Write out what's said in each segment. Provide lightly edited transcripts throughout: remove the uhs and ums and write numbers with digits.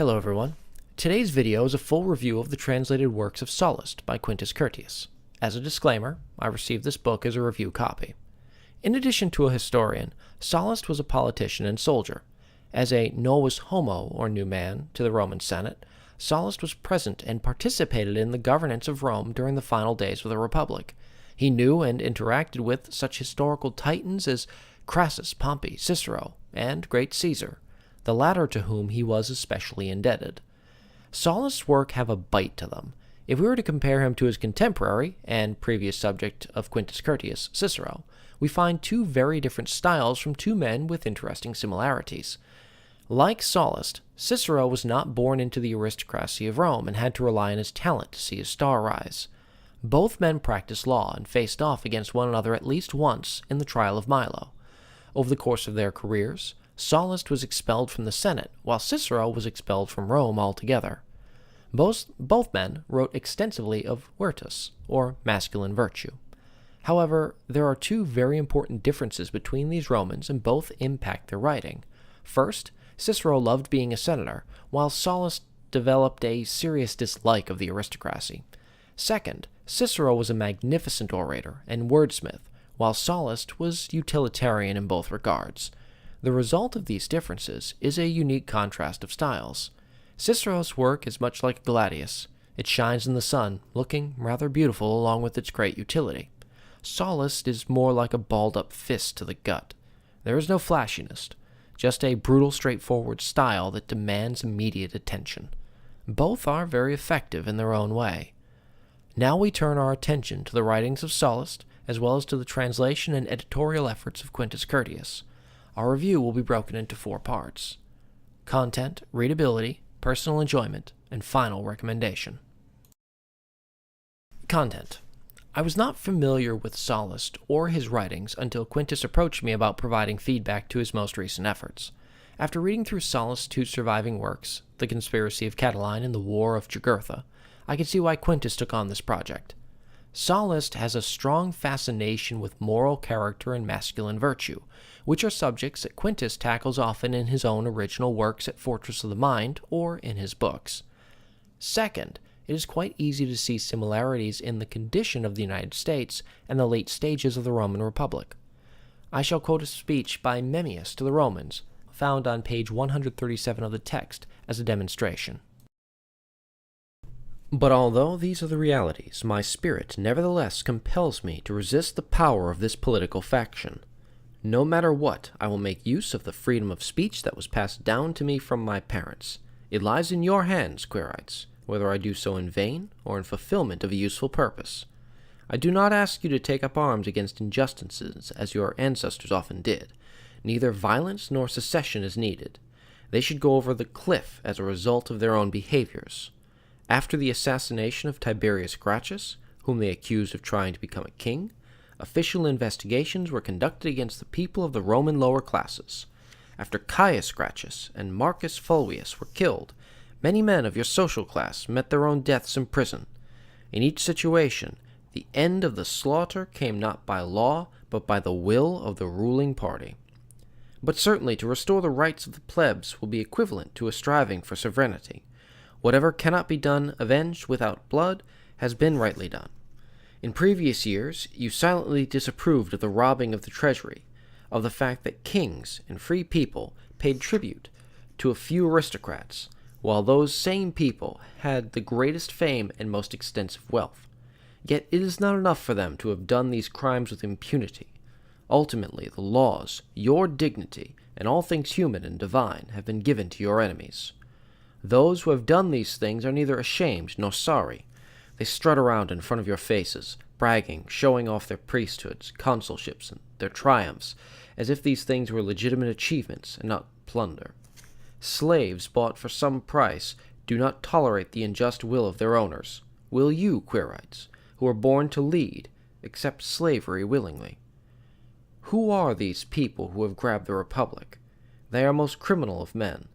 Hello everyone. Today's video is a full review of the translated works of Sallust by Quintus Curtius. As a disclaimer, I received this book as a review copy. In addition to a historian, Sallust was a politician and soldier. As a novus homo, or new man, to the Roman Senate, Sallust was present and participated in the governance of Rome during the final days of the Republic. He knew and interacted with such historical titans as Crassus, Pompey, Cicero, and great Caesar, the latter to whom he was especially indebted. Sallust's work have a bite to them. If we were to compare him to his contemporary and previous subject of Quintus Curtius, Cicero, we find two very different styles from two men with interesting similarities. Like Sallust, Cicero was not born into the aristocracy of Rome and had to rely on his talent to see his star rise. Both men practiced law and faced off against one another at least once in the trial of Milo. Over the course of their careers, Sallust was expelled from the Senate, while Cicero was expelled from Rome altogether. Both men wrote extensively of virtus, or masculine virtue. However, there are two very important differences between these Romans, and both impact their writing. First, Cicero loved being a senator, while Sallust developed a serious dislike of the aristocracy. Second, Cicero was a magnificent orator and wordsmith, while Sallust was utilitarian in both regards. The result of these differences is a unique contrast of styles. Cicero's work is much like a gladius. It shines in the sun, looking rather beautiful along with its great utility. Sallust is more like a balled-up fist to the gut. There is no flashiness, just a brutal, straightforward style that demands immediate attention. Both are very effective in their own way. Now we turn our attention to the writings of Sallust, as well as to the translation and editorial efforts of Quintus Curtius. Our review will be broken into 4 parts: content, readability, personal enjoyment, and final recommendation. Content. I was not familiar with Sallust or his writings until Quintus approached me about providing feedback to his most recent efforts. After reading through Sallust's 2 surviving works, The Conspiracy of Catiline and The War of Jugurtha, I could see why Quintus took on this project. Sallust has a strong fascination with moral character and masculine virtue, which are subjects that Quintus tackles often in his own original works at Fortress of the Mind or in his books. Second, it is quite easy to see similarities in the condition of the United States and the late stages of the Roman Republic. I shall quote a speech by Memmius to the Romans, found on page 137 of the text, as a demonstration. But although these are the realities, my spirit nevertheless compels me to resist the power of this political faction. No matter what, I will make use of the freedom of speech that was passed down to me from my parents. It lies in your hands, Quirites, whether I do so in vain or in fulfillment of a useful purpose. I do not ask you to take up arms against injustices, as your ancestors often did. Neither violence nor secession is needed. They should go over the cliff as a result of their own behaviors. After the assassination of Tiberius Gracchus, whom they accused of trying to become a king, official investigations were conducted against the people of the Roman lower classes. After Caius Gracchus and Marcus Fulvius were killed, many men of your social class met their own deaths in prison. In each situation, the end of the slaughter came not by law, but by the will of the ruling party. But certainly to restore the rights of the plebs will be equivalent to a striving for sovereignty. Whatever cannot be done avenged without blood has been rightly done. In previous years, you silently disapproved of the robbing of the treasury, of the fact that kings and free people paid tribute to a few aristocrats, while those same people had the greatest fame and most extensive wealth. Yet it is not enough for them to have done these crimes with impunity. Ultimately, the laws, your dignity, and all things human and divine have been given to your enemies. Those who have done these things are neither ashamed nor sorry. They strut around in front of your faces, bragging, showing off their priesthoods, consulships, and their triumphs, as if these things were legitimate achievements and not plunder. Slaves bought for some price do not tolerate the unjust will of their owners. Will you, Quirites, who are born to lead, accept slavery willingly? Who are these people who have grabbed the Republic? They are most criminal of men.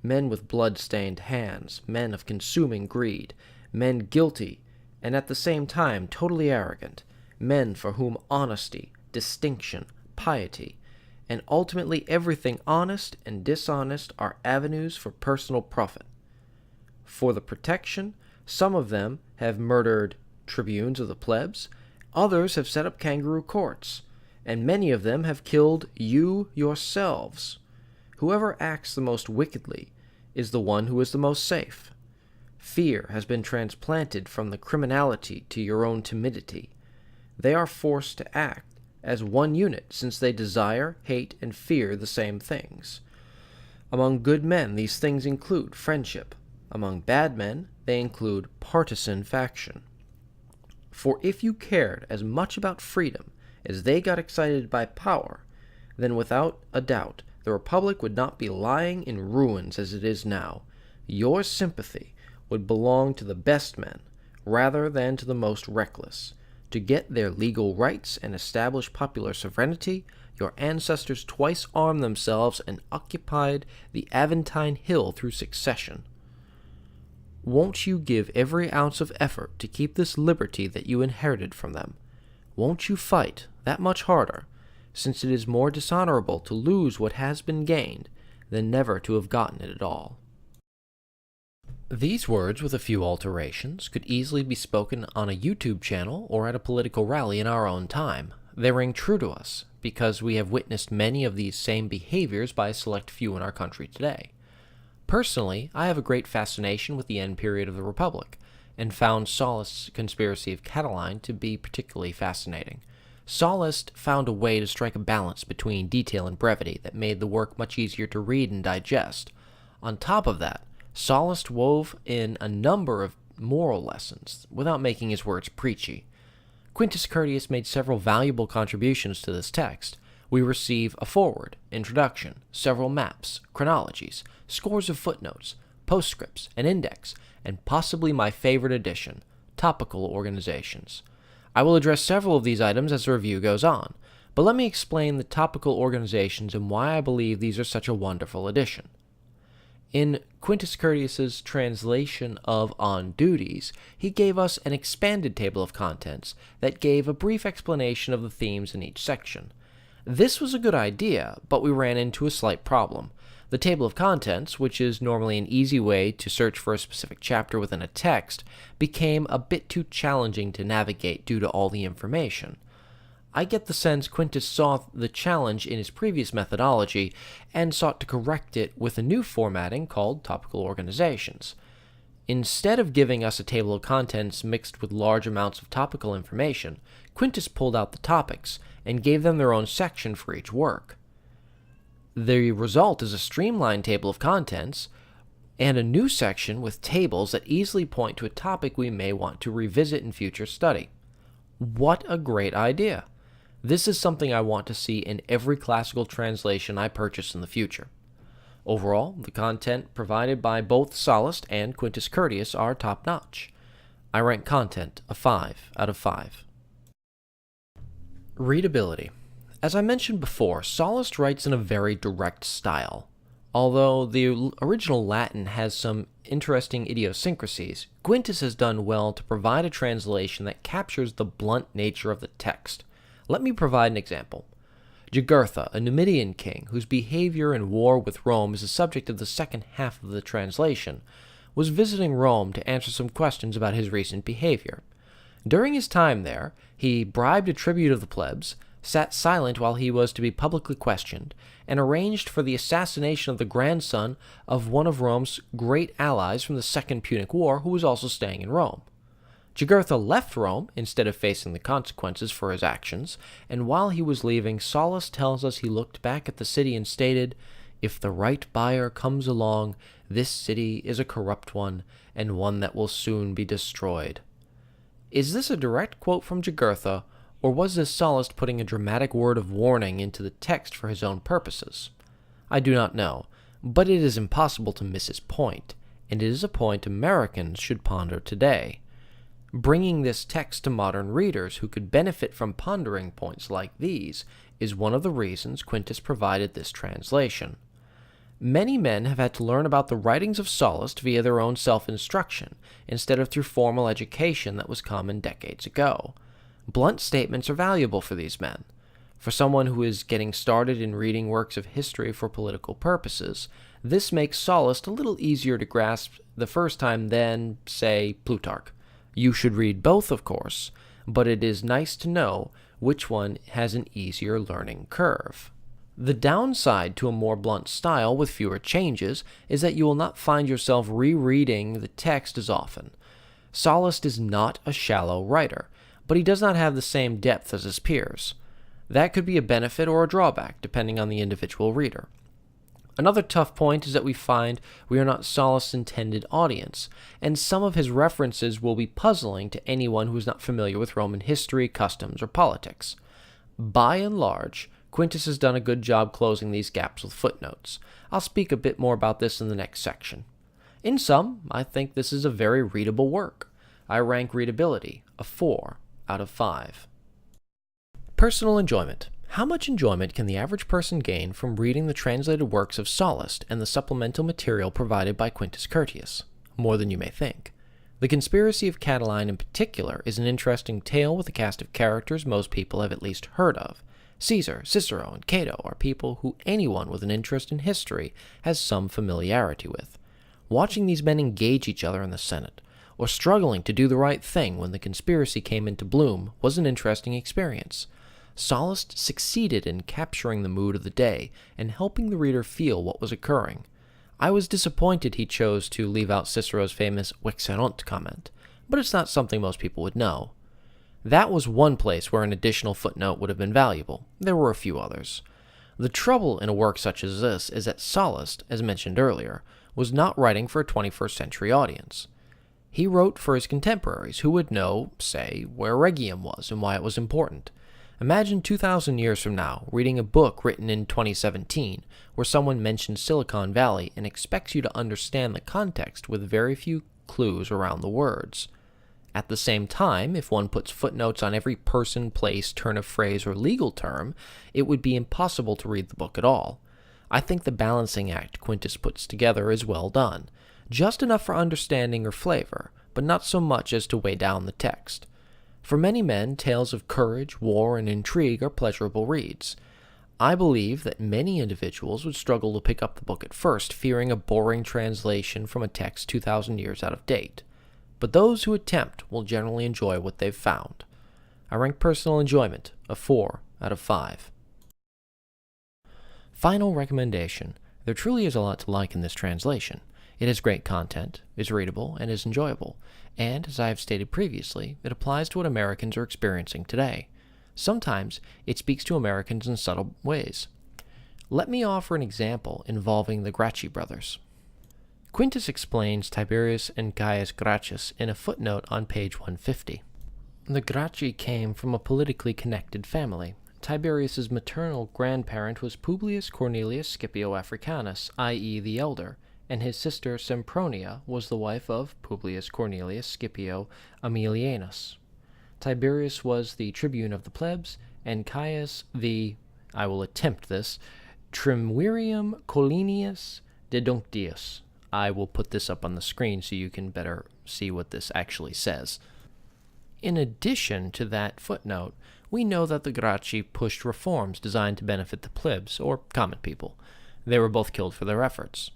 Men with blood-stained hands, men of consuming greed, men guilty and at the same time totally arrogant, men for whom honesty, distinction, piety, and ultimately everything honest and dishonest are avenues for personal profit. For the protection, some of them have murdered tribunes of the plebs, others have set up kangaroo courts, and many of them have killed you yourselves. Whoever acts the most wickedly is the one who is the most safe. Fear has been transplanted from the criminality to your own timidity. They are forced to act as one unit, since they desire, hate, and fear the same things. Among good men, these things include friendship. Among bad men, they include partisan faction. For if you cared as much about freedom as they got excited by power, then without a doubt the Republic would not be lying in ruins as it is now. Your sympathy would belong to the best men, rather than to the most reckless. To get their legal rights and establish popular sovereignty, your ancestors twice armed themselves and occupied the Aventine Hill through succession. Won't you give every ounce of effort to keep this liberty that you inherited from them? Won't you fight that much harder, since it is more dishonorable to lose what has been gained than never to have gotten it at all? These words, with a few alterations, could easily be spoken on a YouTube channel or at a political rally in our own time. They ring true to us, because we have witnessed many of these same behaviors by a select few in our country today. Personally, I have a great fascination with the end period of the Republic, and found Sallust's Conspiracy of Catiline to be particularly fascinating. Sallust found a way to strike a balance between detail and brevity that made the work much easier to read and digest. On top of that, Sallust wove in a number of moral lessons without making his words preachy. Quintus Curtius made several valuable contributions to this text. We receive a foreword, introduction, several maps, chronologies, scores of footnotes, postscripts, an index, and possibly my favorite addition, topical organizations. I will address several of these items as the review goes on, but let me explain the topical organizations and why I believe these are such a wonderful addition. In Quintus Curtius's translation of On Duties, he gave us an expanded table of contents that gave a brief explanation of the themes in each section. This was a good idea, but we ran into a slight problem. The table of contents, which is normally an easy way to search for a specific chapter within a text, became a bit too challenging to navigate due to all the information. I get the sense Quintus saw the challenge in his previous methodology and sought to correct it with a new formatting called topical organizations. Instead of giving us a table of contents mixed with large amounts of topical information, Quintus pulled out the topics and gave them their own section for each work. The result is a streamlined table of contents and a new section with tables that easily point to a topic we may want to revisit in future study. What a great idea! This is something I want to see in every classical translation I purchase in the future. Overall, the content provided by both Sallust and Quintus Curtius are top-notch. I rank content a 5 out of 5. Readability. As I mentioned before, Sallust writes in a very direct style. Although the original Latin has some interesting idiosyncrasies, Quintus has done well to provide a translation that captures the blunt nature of the text. Let me provide an example. Jugurtha, a Numidian king whose behavior in war with Rome is the subject of the second half of the translation, was visiting Rome to answer some questions about his recent behavior. During his time there, he bribed a tribute of the plebs, sat silent while he was to be publicly questioned, and arranged for the assassination of the grandson of one of Rome's great allies from the Second Punic War who was also staying in Rome. Jugurtha left Rome instead of facing the consequences for his actions, and while he was leaving, Sallust tells us he looked back at the city and stated, "If the right buyer comes along, this city is a corrupt one, and one that will soon be destroyed." Is this a direct quote from Jugurtha, or was this Sallust putting a dramatic word of warning into the text for his own purposes? I do not know, but it is impossible to miss his point, and it is a point Americans should ponder today. Bringing this text to modern readers who could benefit from pondering points like these is one of the reasons Quintus provided this translation. Many men have had to learn about the writings of Sallust via their own self-instruction, instead of through formal education that was common decades ago. Blunt statements are valuable for these men. For someone who is getting started in reading works of history for political purposes, This makes Sallust a little easier to grasp the first time than, say, Plutarch. You should read both, of course, but it is nice to know which one has an easier learning curve. The downside to a more blunt style with fewer changes is that you will not find yourself rereading the text as often. Sallust is not a shallow writer, but he does not have the same depth as his peers. That could be a benefit or a drawback, depending on the individual reader. Another tough point is that we find we are not Sallust's intended audience, and some of his references will be puzzling to anyone who is not familiar with Roman history, customs, or politics. By and large, Quintus has done a good job closing these gaps with footnotes. I'll speak a bit more about this in the next section. In sum, I think this is a very readable work. I rank Readability a 4 out of 5. Personal enjoyment. How much enjoyment can the average person gain from reading the translated works of Sallust and the supplemental material provided by Quintus Curtius? More than you may think. The Conspiracy of Catiline in particular is an interesting tale with a cast of characters most people have at least heard of. Caesar, Cicero, and Cato are people who anyone with an interest in history has some familiarity with. Watching these men engage each other in the Senate, or struggling to do the right thing when the conspiracy came into bloom, was an interesting experience. Sallust succeeded in capturing the mood of the day and helping the reader feel what was occurring. I was disappointed he chose to leave out Cicero's famous vexerunt comment, but it's not something most people would know. That was one place where an additional footnote would have been valuable. There were a few others. The trouble in a work such as this is that Sallust, as mentioned earlier, was not writing for a 21st century audience. He wrote for his contemporaries who would know, say, where Rhegium was and why it was important. Imagine 2,000 years from now reading a book written in 2017 where someone mentions Silicon Valley and expects you to understand the context with very few clues around the words. At the same time, if one puts footnotes on every person, place, turn of phrase, or legal term, it would be impossible to read the book at all. I think the balancing act Quintus puts together is well done, just enough for understanding or flavor, but not so much as to weigh down the text. For many men, tales of courage, war, and intrigue are pleasurable reads. I believe that many individuals would struggle to pick up the book at first, fearing a boring translation from a text 2,000 years out of date. But those who attempt will generally enjoy what they've found. I rank personal enjoyment a 4 out of 5. Final recommendation. There truly is a lot to like in this translation. It has great content, is readable, and is enjoyable. And, as I have stated previously, it applies to what Americans are experiencing today. Sometimes it speaks to Americans in subtle ways. Let me offer an example involving the Gracchi brothers. Quintus explains Tiberius and Gaius Gracchus in a footnote on page 150. The Gracchi came from a politically connected family. Tiberius's maternal grandparent was Publius Cornelius Scipio Africanus, i.e. the elder, and his sister Sempronia was the wife of Publius Cornelius Scipio Aemilianus. Tiberius was the tribune of the plebs, and Caius the, I will attempt this, Triumvirum Collinius Dedunctius. I will put this up on the screen so you can better see what this actually says. In addition to that footnote, we know that the Gracchi pushed reforms designed to benefit the plebs, or common people. They were both killed for their efforts.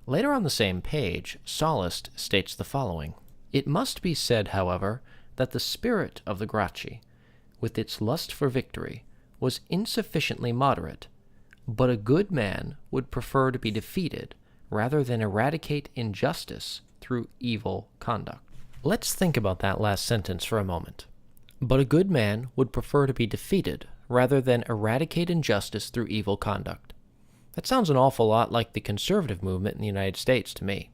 Later on the same page, Sallust states the following. It must be said, however, that the spirit of the Gracchi, with its lust for victory, was insufficiently moderate, but a good man would prefer to be defeated rather than eradicate injustice through evil conduct. Let's think about that last sentence for a moment. But a good man would prefer to be defeated rather than eradicate injustice through evil conduct. That sounds an awful lot like the conservative movement in the United States to me.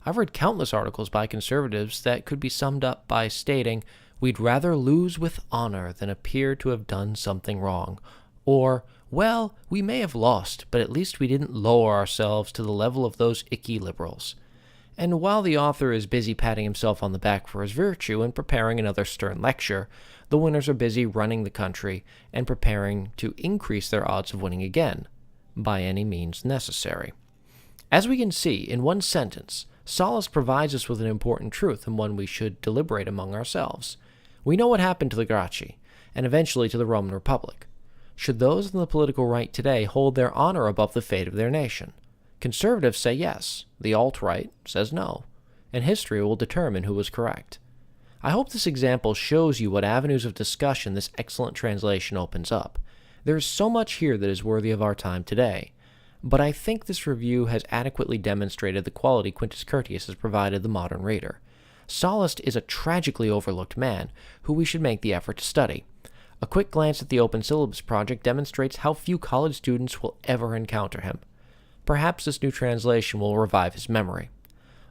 I've read countless articles by conservatives that could be summed up by stating, "We'd rather lose with honor than appear to have done something wrong," or, "Well, we may have lost, but at least we didn't lower ourselves to the level of those icky liberals." And while the author is busy patting himself on the back for his virtue and preparing another stern lecture, the winners are busy running the country and preparing to increase their odds of winning again, by any means necessary. As we can see, in one sentence, Sallust provides us with an important truth and one we should deliberate among ourselves. We know what happened to the Gracchi, and eventually to the Roman Republic. Should those in the political right today hold their honor above the fate of their nation? Conservatives say yes, the alt-right says no, and history will determine who was correct. I hope this example shows you what avenues of discussion this excellent translation opens up. There is so much here that is worthy of our time today, but I think this review has adequately demonstrated the quality Quintus Curtius has provided the modern reader. Sallust is a tragically overlooked man who we should make the effort to study. A quick glance at the Open Syllabus Project demonstrates how few college students will ever encounter him. Perhaps this new translation will revive his memory.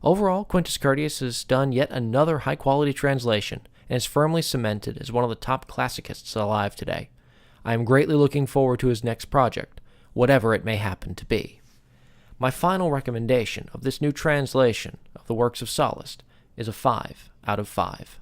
Overall, Quintus Curtius has done yet another high-quality translation and is firmly cemented as one of the top classicists alive today. I am greatly looking forward to his next project, whatever it may happen to be. My final recommendation of this new translation of the works of Sallust is a 5 out of 5.